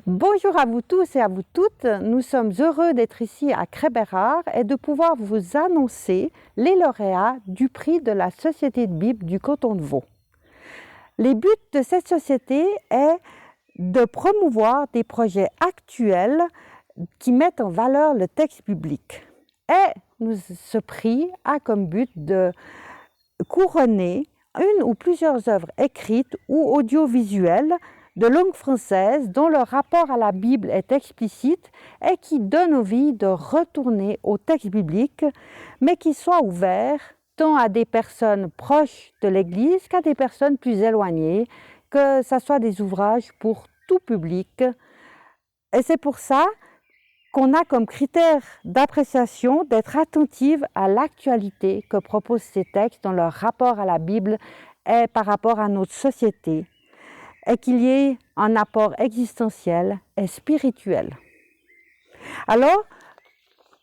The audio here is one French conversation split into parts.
Bonjour à vous tous et à vous toutes. Nous sommes heureux d'être ici à Crébérard et de pouvoir vous annoncer les lauréats du prix de la Société de Bible du canton de Vaud. Les buts de cette société est de promouvoir des projets actuels qui mettent en valeur le texte biblique. Et ce prix a comme but de couronner une ou plusieurs œuvres écrites ou audiovisuelles de langue française dont le rapport à la Bible est explicite et qui donnent envie de retourner au texte biblique, mais qui soient ouverts tant à des personnes proches de l'Église qu'à des personnes plus éloignées, que ce soit des ouvrages pour tout public. Et c'est pour ça qu'on a comme critère d'appréciation d'être attentive à l'actualité que proposent ces textes dans leur rapport à la Bible et par rapport à notre société, et qu'il y ait un apport existentiel et spirituel. Alors,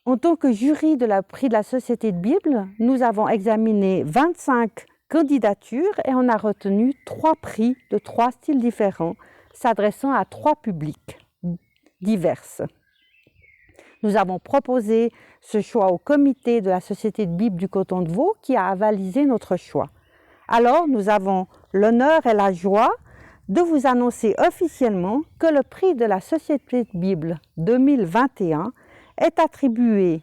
en tant que jury de la prix de la Société de Bible, nous avons examiné 25 candidatures et on a retenu 3 prix de 3 styles différents, s'adressant à 3 publics divers. Nous avons proposé ce choix au comité de la Société de Bible du canton de Vaud qui a avalisé notre choix. Alors, nous avons l'honneur et la joie de vous annoncer officiellement que le prix de la Société de Bible 2021 est attribué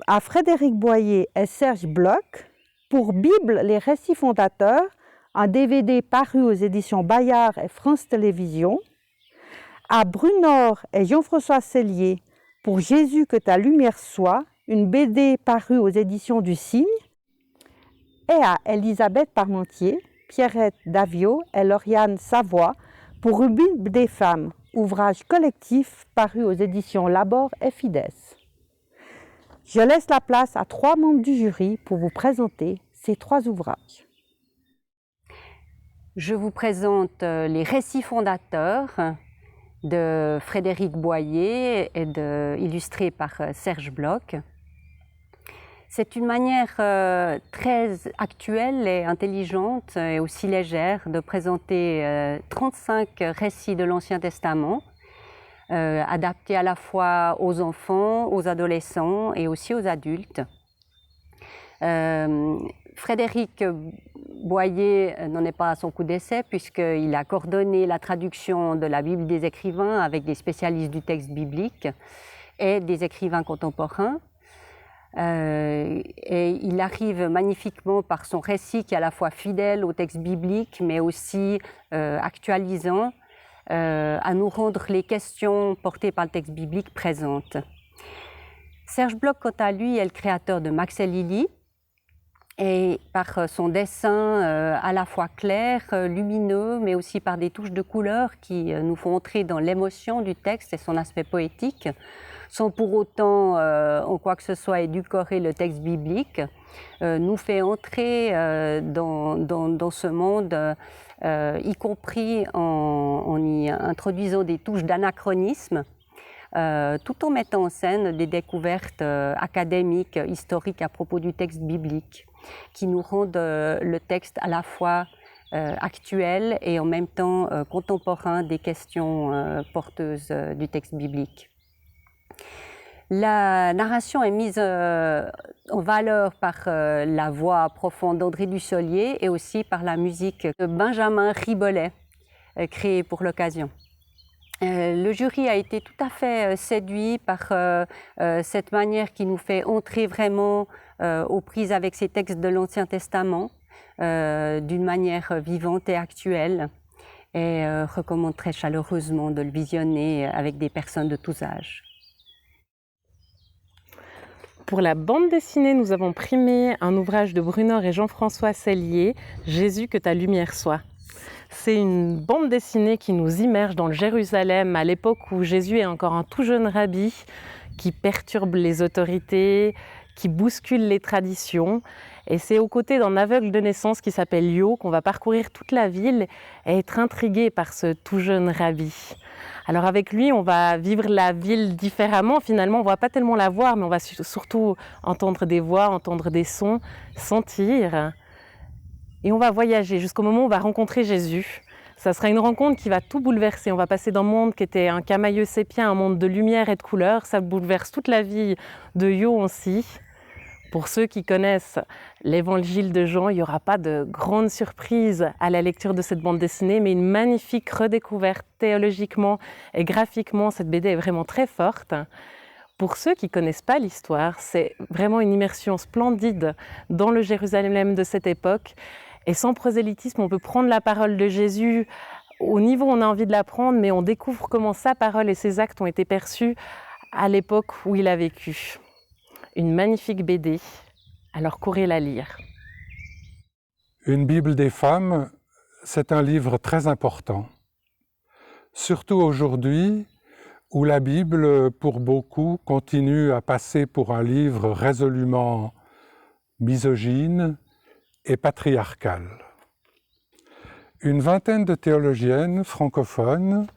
à Frédéric Boyer et Serge Bloch pour Bible, les récits fondateurs, un DVD paru aux éditions Bayard et France Télévisions, à Brunor et Jean-François Sellier pour Jésus que ta lumière soit, une BD parue aux éditions du Cygne, et à Elisabeth Parmentier, Pierrette Davio et Lauriane Savoie pour Une Bible des femmes, ouvrage collectif paru aux éditions Labor et Fides. Je laisse la place à 3 membres du jury pour vous présenter ces 3 ouvrages. Je vous présente les récits fondateurs de Frédéric Boyer et illustrés par Serge Bloch. C'est une manière très actuelle et intelligente et aussi légère de présenter 35 récits de l'Ancien Testament, adaptés à la fois aux enfants, aux adolescents et aussi aux adultes. Frédéric Boyer n'en est pas à son coup d'essai puisqu'il a coordonné la traduction de la Bible des écrivains avec des spécialistes du texte biblique et des écrivains contemporains. Et il arrive magnifiquement par son récit qui est à la fois fidèle au texte biblique mais aussi actualisant à nous rendre les questions portées par le texte biblique présentes. Serge Bloch, quant à lui, est le créateur de Max et Lily, et par son dessin à la fois clair, lumineux, mais aussi par des touches de couleur qui nous font entrer dans l'émotion du texte et son aspect poétique, sans pour autant, en quoi que ce soit, édulcorer le texte biblique, nous fait entrer dans ce monde, y compris en y introduisant des touches d'anachronisme, tout en mettant en scène des découvertes académiques, historiques à propos du texte biblique, qui nous rendent le texte à la fois actuel et en même temps contemporain des questions porteuses du texte biblique. La narration est mise en valeur par la voix profonde d'André Dussolier et aussi par la musique de Benjamin Ribollet, créée pour l'occasion. Le jury a été tout à fait séduit par cette manière qui nous fait entrer vraiment aux prises avec ces textes de l'Ancien Testament d'une manière vivante et actuelle, et recommande très chaleureusement de le visionner avec des personnes de tous âges. Pour la bande dessinée, nous avons primé un ouvrage de Brunor et Jean-François Sellier, Jésus que ta lumière soit. C'est une bande dessinée qui nous immerge dans le Jérusalem à l'époque où Jésus est encore un tout jeune rabbi qui perturbe les autorités, qui bouscule les traditions. Et c'est aux côtés d'un aveugle de naissance qui s'appelle Yo qu'on va parcourir toute la ville et être intrigué par ce tout jeune rabbi. Alors avec lui, on va vivre la ville différemment. Finalement, on ne va pas tellement la voir, mais on va surtout entendre des voix, entendre des sons, sentir. Et on va voyager jusqu'au moment où on va rencontrer Jésus Ça sera une rencontre qui va tout bouleverser. On va passer d'un monde qui était un camailleux sépia, un monde de lumière et de couleurs. Ça bouleverse toute la vie de Yo aussi. Pour ceux qui connaissent l'évangile de Jean, il n'y aura pas de grande surprise à la lecture de cette bande dessinée, mais une magnifique redécouverte théologiquement et graphiquement. Cette BD est vraiment très forte. Pour ceux qui ne connaissent pas l'histoire, c'est vraiment une immersion splendide dans le Jérusalem de cette époque. Et sans prosélytisme, on peut prendre la parole de Jésus au niveau où on a envie de la prendre, mais on découvre comment sa parole et ses actes ont été perçus à l'époque où il a vécu. Une magnifique BD, alors courez la lire. Une Bible des femmes, c'est un livre très important. Surtout aujourd'hui, où la Bible, pour beaucoup, continue à passer pour un livre résolument misogyne et patriarcal. Une vingtaine de théologiennes francophones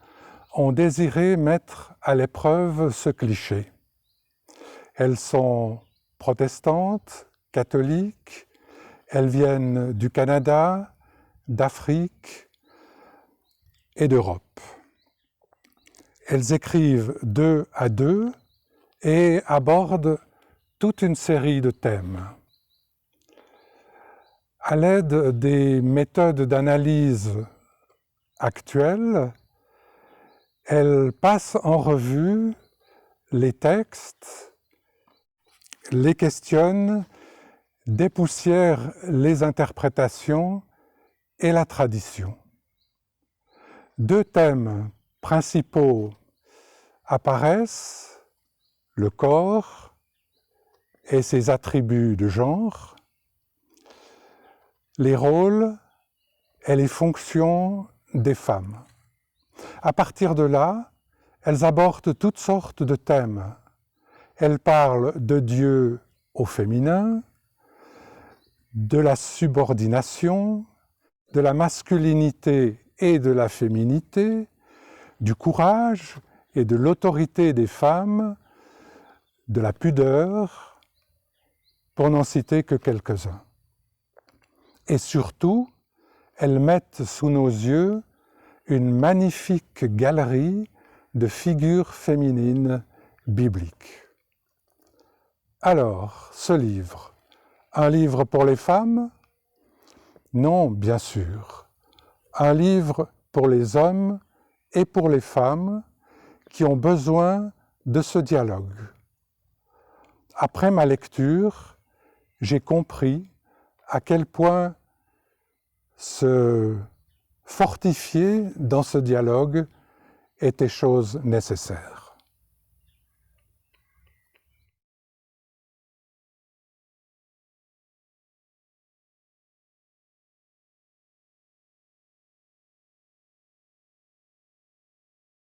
ont désiré mettre à l'épreuve ce cliché. Elles sont protestantes, catholiques, elles viennent du Canada, d'Afrique et d'Europe. Elles écrivent 2 à 2 et abordent toute une série de thèmes. À l'aide des méthodes d'analyse actuelles, elles passent en revue les textes, les questionnent, dépoussièrent les interprétations et la tradition. 2 thèmes principaux apparaissent, le corps et ses attributs de genre, les rôles et les fonctions des femmes. À partir de là, elles abordent toutes sortes de thèmes. Elles parlent de Dieu au féminin, de la subordination, de la masculinité et de la féminité, du courage et de l'autorité des femmes, de la pudeur, pour n'en citer que quelques-uns. Et surtout, elles mettent sous nos yeux une magnifique galerie de figures féminines bibliques. Alors, ce livre, un livre pour les femmes? Non, bien sûr. Un livre pour les hommes et pour les femmes qui ont besoin de ce dialogue. Après ma lecture, j'ai compris à quel point se fortifier dans ce dialogue était chose nécessaire.